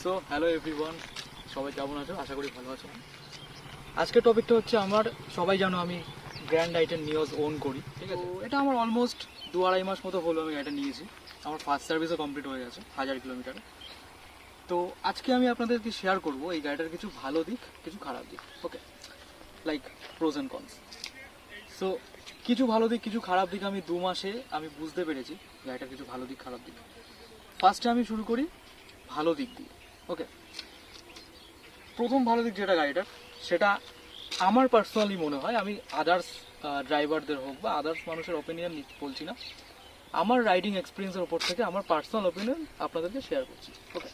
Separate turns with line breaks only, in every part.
So hello everyone, সবাই কেমন আছো? আশা করি ভালো আছো। আজকের টপিকটা হচ্ছে আমার, সবাই জানো আমি গ্র্যান্ড আইটেম নিওজ ওন করি, ঠিক আছে? এটা আমার অলমোস্ট 2-2.5 মাস মতো হলো আমি গাড়িটা নিয়েছি। আমার ফার্স্ট সার্ভিসও কমপ্লিট হয়ে গেছে 1000 কিলোমিটারে। তো আজকে আমি আপনাদেরকে শেয়ার করব এই গাড়িটার কিছু ভালো দিক, কিছু খারাপ দিক, okay, like pros and cons. So কিছু ভালো দিক, কিছু খারাপ দিক আমি 2 মাসে আমি বুঝতে পেরেছি গাড়িটার কিছু ভালো দিক, খারাপ দিক। ফার্স্টে আমি শুরু করি ভালো দিক দিয়ে, ওকে। প্রথম ভালো দিক যেটা গাড়িটার, সেটা আমার পার্সোনালি মনে হয়, আমি আদার্স ড্রাইভারদের হোক বা আদার্স মানুষের ওপিনিয়ন বলছি না, আমার রাইডিং এক্সপিরিয়েন্সের ওপর থেকে আমার পার্সোনাল ওপিনিয়ন আপনাদেরকে শেয়ার করছি, ওকে।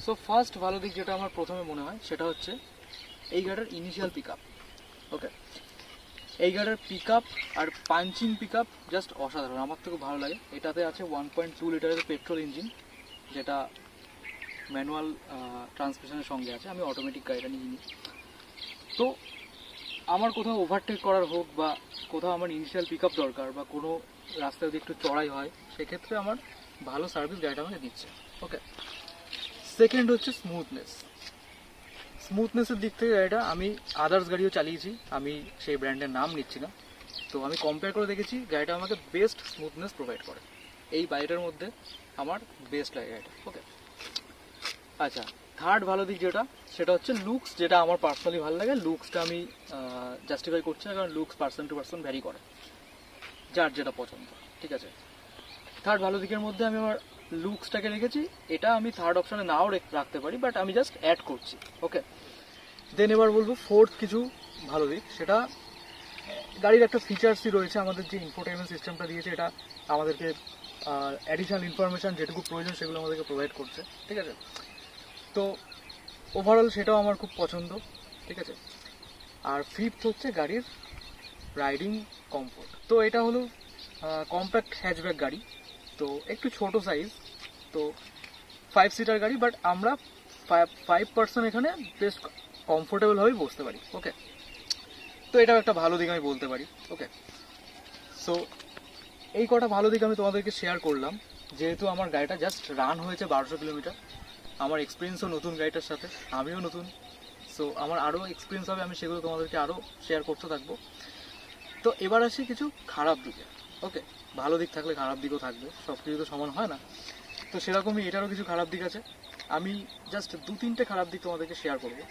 সো ফার্স্ট ভালো দিক যেটা আমার প্রথমে মনে হয় সেটা হচ্ছে এই গাড়িটার ইনিশিয়াল পিক আপ, ওকে। এই গাড়িটার পিক আপ আর পাঞ্চিং পিক আপ জাস্ট অসাধারণ, আমার তো খুব ভালো লাগে। এটাতে আছে 1.2 লিটারের পেট্রোল ইঞ্জিন, যেটা ম্যানুয়াল ট্রান্সমিশনের সঙ্গে আছে। আমি অটোমেটিক গাড়িটা নিইনি। তো আমার কোথাও ওভারটেক করার হোক বা কোথাও আমার ইনিশিয়াল পিক আপ দরকার বা কোনো রাস্তায় যদি একটু চড়াই হয়, সেক্ষেত্রে আমার ভালো সার্ভিস গাড়িটা আমাকে দিচ্ছে, ওকে। সেকেন্ড হচ্ছে স্মুথনেসের দিক থেকে গাড়িটা, আমি আদার্স গাড়িও চালিয়েছি, আমি সেই ব্র্যান্ডের নাম নিচ্ছি না, তো আমি কম্পেয়ার করে দেখেছি গাড়িটা আমাকে বেস্ট স্মুথনেস প্রোভাইড করে। এই বাইরের মধ্যে আমার বেস্ট লাগে গাড়িটা, ওকে। আচ্ছা, থার্ড ভালো দিক যেটা, সেটা হচ্ছে লুকস, যেটা আমার পার্সোনালি ভালো লাগে। লুকসটা আমি জাস্টিফাই করছি না, কারণ looks person to person vary করে, যার যেটা পছন্দ, ঠিক আছে। থার্ড ভালো দিকের মধ্যে আমি আমার লুকসটাকে রেখেছি। এটা আমি থার্ড অপশানে নাও রাখতে পারি, বাট আমি জাস্ট অ্যাড করছি, ওকে। দেন এবার বলবো ফোর্থ কিছু ভালো দিক, সেটা গাড়ির একটা ফিচার্সই রয়েছে, আমাদের যে ইনফোটেইনমেন্ট সিস্টেমটা দিয়েছে, এটা আমাদেরকে অ্যাডিশনাল ইনফরমেশান যেটুকু প্রয়োজন সেগুলো আমাদেরকে প্রোভাইড করছে, ঠিক আছে। তো ওভারঅল সেটাও আমার খুব পছন্দ, ঠিক আছে। আর ফিফথ হচ্ছে গাড়ির রাইডিং কমফোর্ট। তো এটা হলো কম্প্যাক্ট হ্যাচব্যাক গাড়ি, তো একটু ছোট সাইজ, তো 5 সিটার গাড়ি, বাট আমরা 5 পার্সন এখানে বেশ কমফোর্টেবলভাবেই বসতে পারি, ওকে। তো এটাও একটা ভালো দিক আমি বলতে পারি, ওকে। সো এই কটা ভালো দিক আমি তোমাদেরকে শেয়ার করলাম, যেহেতু আমার গাড়িটা জাস্ট রান হয়েছে 1200 কিলোমিটার। আমার এক্সপিরিয়েন্সও নতুন গাড়িটার সাথে, আমিও নতুন। সো আমার আরও এক্সপিরিয়েন্স হবে, আমি সেগুলো তোমাদেরকে আরও শেয়ার করতে থাকবো। তো এবার আসি কিছু খারাপ দিকে, ওকে। ভালো দিক থাকলে খারাপ দিকও থাকবে, সব কিছু তো সমান হয় না। তো সেরকমই এটারও কিছু খারাপ দিক আছে, আমি জাস্ট 2-3টে খারাপ দিক তোমাদেরকে শেয়ার করবো।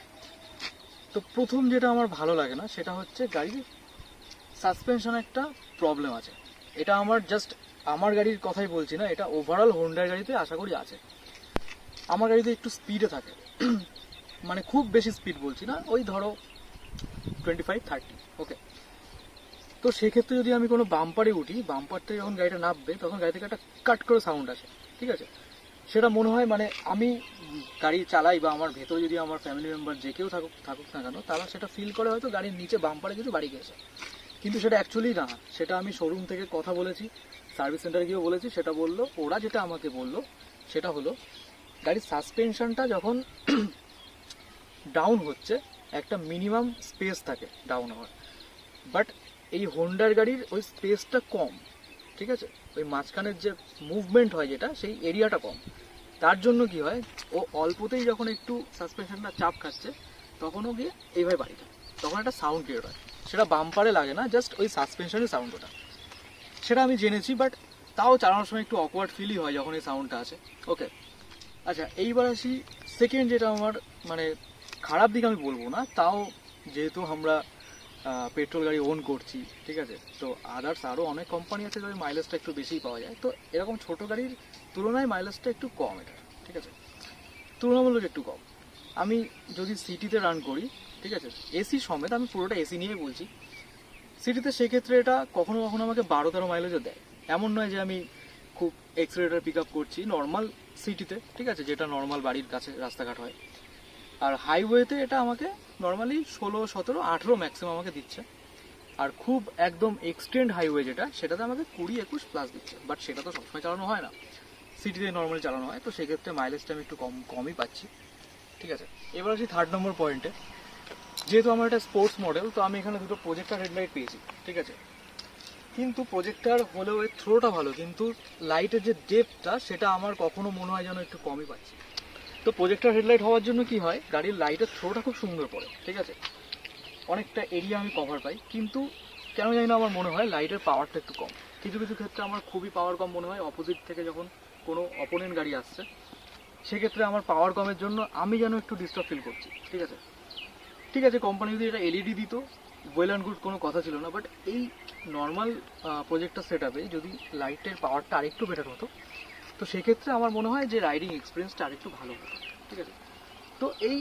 তো প্রথম যেটা আমার ভালো লাগে না, সেটা হচ্ছে গাড়ির সাসপেনশনে একটা প্রবলেম আছে। এটা আমার জাস্ট আমার গাড়ির কথাই বলছি না, এটা ওভারঅল হোন্ডার গাড়িতে আশা করি আছে। আমার গাড়িতে একটু স্পিডে থাকে, মানে খুব বেশি স্পিড বলছি না, ওই ধরো 25-30, ওকে। তো সেক্ষেত্রে যদি আমি কোনো বাম্পারে উঠি, বাম্পার থেকে যখন গাড়িটা নামবে তখন গাড়ি থেকে একটা কাট করে সাউন্ড আসে, ঠিক আছে। সেটা মনে হয় মানে আমি গাড়ি চালাই বা আমার ভেতরে যদি আমার ফ্যামিলি মেম্বার যে কেউ থাকুক থাকুক না কেন, তারা সেটা ফিল করে হয়তো গাড়ির নিচে বাম্পারে কিছু বাড়ি গেছে, কিন্তু সেটা অ্যাকচুয়ালি না। সেটা আমি শোরুম থেকে কথা বলেছি, সার্ভিস সেন্টারে গিয়েও বলেছি, সেটা বললো, ওরা যেটা আমাকে বললো সেটা হলো গাড়ির সাসপেনশনটা যখন ডাউন হচ্ছে একটা মিনিমাম স্পেস থাকে ডাউন হওয়ার, বাট এই হোন্ডার গাড়ির ওই স্পেসটা কম, ঠিক আছে। ওই মাঝখানের যে মুভমেন্ট হয় যেটা, সেই এরিয়াটা কম। তার জন্য কি হয়, ও অল্পতেই যখন একটু সাসপেনশনটা চাপ খাচ্ছে, তখনও গিয়ে এইভাবে বাড়ি যায়, তখন একটা সাউন্ড ক্রিয়েট হয়। সেটা বাম্পারে লাগে না, জাস্ট ওই সাসপেনশনের সাউন্ড ওটা, সেটা আমি জেনেছি। বাট তাও চালানোর সময় একটু অকওয়ার্ড ফিলই হয় যখন এই সাউন্ডটা আছে, ওকে। আচ্ছা, এইবার আসি সেকেন্ড যেটা আমার, মানে খারাপ দিক আমি বলবো না, তাও যেহেতু আমরা পেট্রোল গাড়ি ওন করছি, ঠিক আছে। তো আদার্স আরও অনেক কোম্পানি আছে যাদের মাইলেজটা একটু বেশিই পাওয়া যায়, তো এরকম ছোটো গাড়ির তুলনায় মাইলেজটা একটু কম এটা, ঠিক আছে, তুলনামূলক একটু কম। আমি যদি সিটিতে রান করি, ঠিক আছে, এসি সমেত, আমি পুরোটা এসি নিয়েই বলছি, সিটিতে সেক্ষেত্রে এটা কখনো কখনো আমাকে 12-13 মাইলেজও দেয়। এমন নয় যে আমি খুব এক্সেলেটার পিক আপ করছি নর্মাল সিটিতে, ঠিক আছে, যেটা নর্মাল বাড়ির কাছে রাস্তাঘাট হয়। আর হাইওয়েতে এটা আমাকে নর্মালি 16-17-18 ম্যাক্সিমাম আমাকে দিচ্ছে। আর খুব একদম এক্সটেন্ড হাইওয়ে যেটা, সেটাতে আমাকে 20-21 প্লাস দিচ্ছে, বাট সেটা তো সবসময় চালানো হয় না, সিটিতে নর্মালি চালানো হয়, তো সেক্ষেত্রে মাইলেজটা আমি একটু কমই পাচ্ছি, ঠিক আছে। এবার আসি থার্ড নম্বর পয়েন্টে, যেহেতু আমার একটা স্পোর্টস মডেল, তো আমি এখানে দুটো প্রজেক্টার হেডলাইট পেয়েছি, ঠিক আছে। কিন্তু প্রজেক্টার হলেও এর থ্রোটা ভালো, কিন্তু লাইটের যে ডেপথটা সেটা আমার কখনো মনে হয় যেন একটু কমই পাচ্ছি। তো প্রজেক্টর হেডলাইট হওয়ার জন্য কি হয়, গাড়ির লাইটের থ্রোটা খুব সুন্দর পড়ে, ঠিক আছে, অনেকটা এরিয়া আমি কভার পাই। কিন্তু কেন জানি না আমার মনে হয় লাইটের পাওয়ারটা একটু কম। কিছু কিছু ক্ষেত্রে আমার খুবই পাওয়ার কম মনে হয়, অপোজিট থেকে যখন কোনো অপোনেন্ট গাড়ি আসছে সেক্ষেত্রে আমার পাওয়ার কমের জন্য আমি যেন একটু ডিস্টার্ব ফিল করছি, ঠিক আছে। ঠিক আছে, কোম্পানি যদি এটা এলইডি দিত ওয়েল অ্যান্ড গুড, কোনো কথা ছিল না, বাট এই নর্মাল প্রজেক্টর সেট আপে যদি লাইটের পাওয়ারটা আরেকটু বেটার হতো তো সেক্ষেত্রে আমার মনে হয় যে রাইডিং এক্সপিরিয়েন্সটা আরেকটু ভালো হতো, ঠিক আছে। তো এই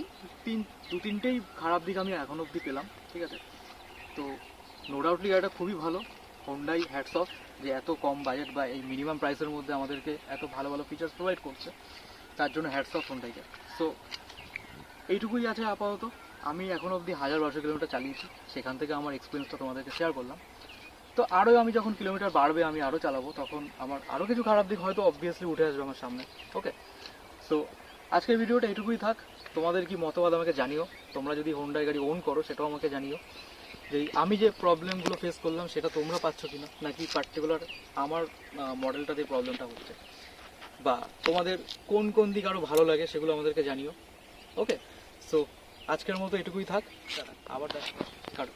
দু তিনটেই খারাপ দিক আমি এখন অবধি পেলাম, ঠিক আছে। তো নো ডাউটলি গাড়িটা খুবই ভালো, হোন্ডাই হ্যাটস অফ, যে এত কম বাজেট বা এই মিনিমাম প্রাইসের মধ্যে আমাদেরকে এত ভালো ভালো ফিচার্স প্রোভাইড করছে, তার জন্য হ্যাটস অফ হোন্ডাইকে। সো এইটুকুই আছে আপাতত। আমি এখন অবধি 1000-1200 কিলোমিটার চালিয়েছি, সেখান থেকে আমার এক্সপিরিয়েন্সটা তোমাদেরকে শেয়ার করলাম। তো আরও আমি যখন কিলোমিটার বাড়বে আমি আরও চালাবো, তখন আমার আরও কিছু খারাপ দিক হয়তো অবভিয়াসলি উঠে আসবে আমার সামনে। ওকে, সো আজকের ভিডিওটা এটুকুই থাক। তোমাদের কি মতবাদ আমাকে জানিও, তোমরা যদি হোন্ডাই গাড়ি ওন করো সেটাও আমাকে জানিও, যে আমি যে প্রবলেমগুলো ফেস করলাম সেটা তোমরা পাচ্ছ কিনা, নাকি পার্টিকুলার আমার মডেলটাতে প্রবলেমটা হচ্ছে, বা তোমাদের কোন কোন দিক আরও ভালো লাগে সেগুলো আমাদেরকে জানিও। ওকে, সো আজকের মতো এটুকুই থাক, আবার দেখা কাটো।